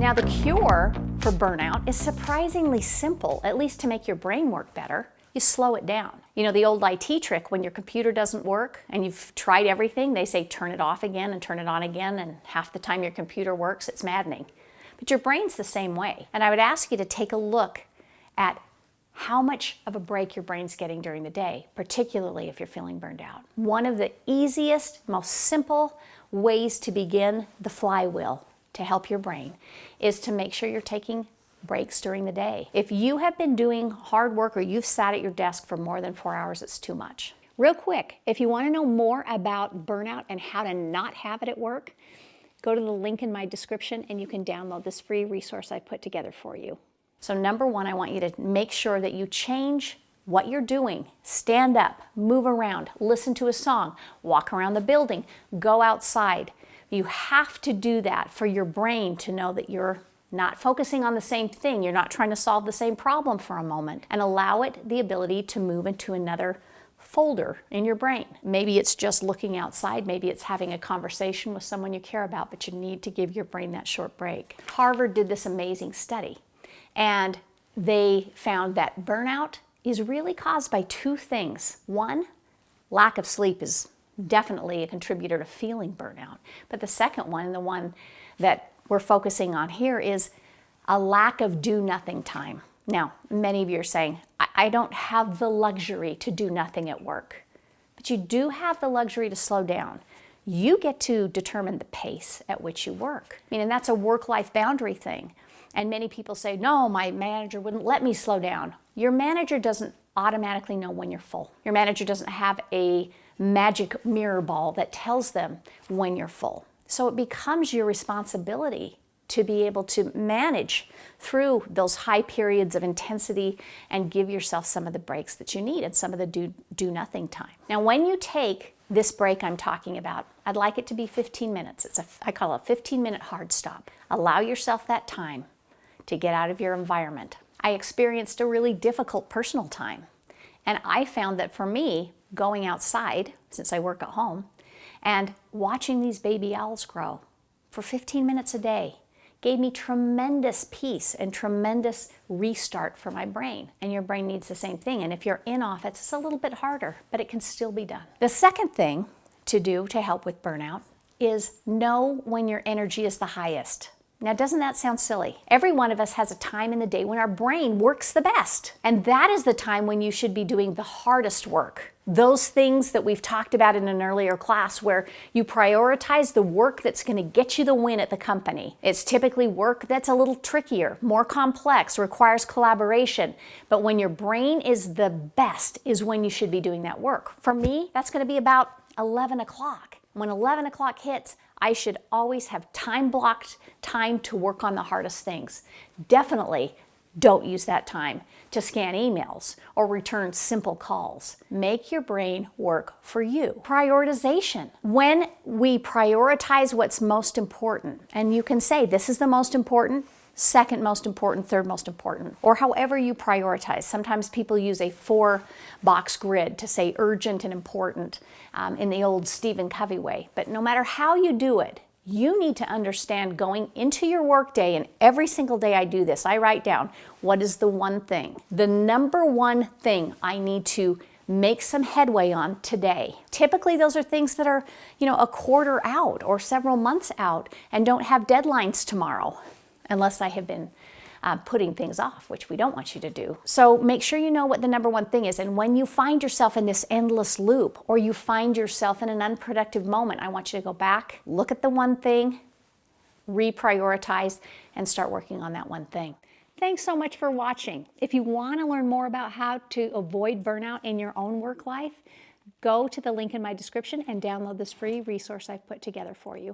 Now, the cure for burnout is surprisingly simple, at least to make your brain work better. You slow it down. You know, the old IT trick, when your computer doesn't work and you've tried everything, they say turn it off again and turn it on again, and half the time your computer works. It's maddening. But your brain's the same way. And I would ask you to take a look at how much of a break your brain's getting during the day, particularly if you're feeling burned out. One of the easiest, most simple ways to begin the flywheel to help your brain is to make sure you're taking breaks during the day. If you have been doing hard work or you've sat at your desk for more than 4 hours, it's too much. Real quick, if you want to know more about burnout and how to not have it at work, go to the link in my description and you can download this free resource I put together for you. So number one, I want you to make sure that you change what you're doing. Stand up, move around, listen to a song, walk around the building, go outside. You have to do that for your brain to know that you're not focusing on the same thing. You're not trying to solve the same problem for a moment, and allow it the ability to move into another folder in your brain. Maybe it's just looking outside, maybe it's having a conversation with someone you care about, but you need to give your brain that short break. Harvard did this amazing study, and they found that burnout is really caused by two things. One, lack of sleep is definitely a contributor to feeling burnout. But the second one, and the one that we're focusing on here, is a lack of do-nothing time. Now, many of you are saying, I don't have the luxury to do nothing at work. But you do have the luxury to slow down. You get to determine the pace at which you work. I mean, and that's a work-life boundary thing. And many people say, no, my manager wouldn't let me slow down. Your manager doesn't automatically know when you're full. Your manager doesn't have a magic mirror ball that tells them when you're full. So it becomes your responsibility to be able to manage through those high periods of intensity and give yourself some of the breaks that you need and some of the do nothing time. Now, when you take this break I'm talking about, I'd like it to be 15 minutes. I call it a 15-minute hard stop. Allow yourself that time to get out of your environment. I experienced a really difficult personal time, and I found that for me, going outside, since I work at home, and watching these baby owls grow for 15 minutes a day gave me tremendous peace and tremendous restart for my brain. And your brain needs the same thing. And if you're in office, it's a little bit harder, but it can still be done. The second thing to do to help with burnout is know when your energy is the highest. Now, doesn't that sound silly? Every one of us has a time in the day when our brain works the best. And that is the time when you should be doing the hardest work. Those things that we've talked about in an earlier class, where you prioritize the work that's going to get you the win at the company. It's typically work that's a little trickier, more complex, requires collaboration. But when your brain is the best is when you should be doing that work. For me, that's going to be about 11 o'clock. When 11 o'clock hits, I should always have time-blocked time to work on the hardest things. Definitely don't use that time to scan emails or return simple calls. Make your brain work for you. Prioritization. When we prioritize what's most important, and you can say this is the most important, second most important, third most important, or however you prioritize. Sometimes people use a 4-box grid to say urgent and important in the old Stephen Covey way. But no matter how you do it, you need to understand going into your workday, and every single day I do this, I write down what is the one thing, the number one thing I need to make some headway on today. Typically those are things that are, a quarter out or several months out and don't have deadlines tomorrow, unless I have been putting things off, which we don't want you to do. So make sure you know what the number one thing is. And when you find yourself in this endless loop, or you find yourself in an unproductive moment, I want you to go back, look at the one thing, reprioritize, and start working on that one thing. Thanks so much for watching. If you want to learn more about how to avoid burnout in your own work life, go to the link in my description and download this free resource I've put together for you.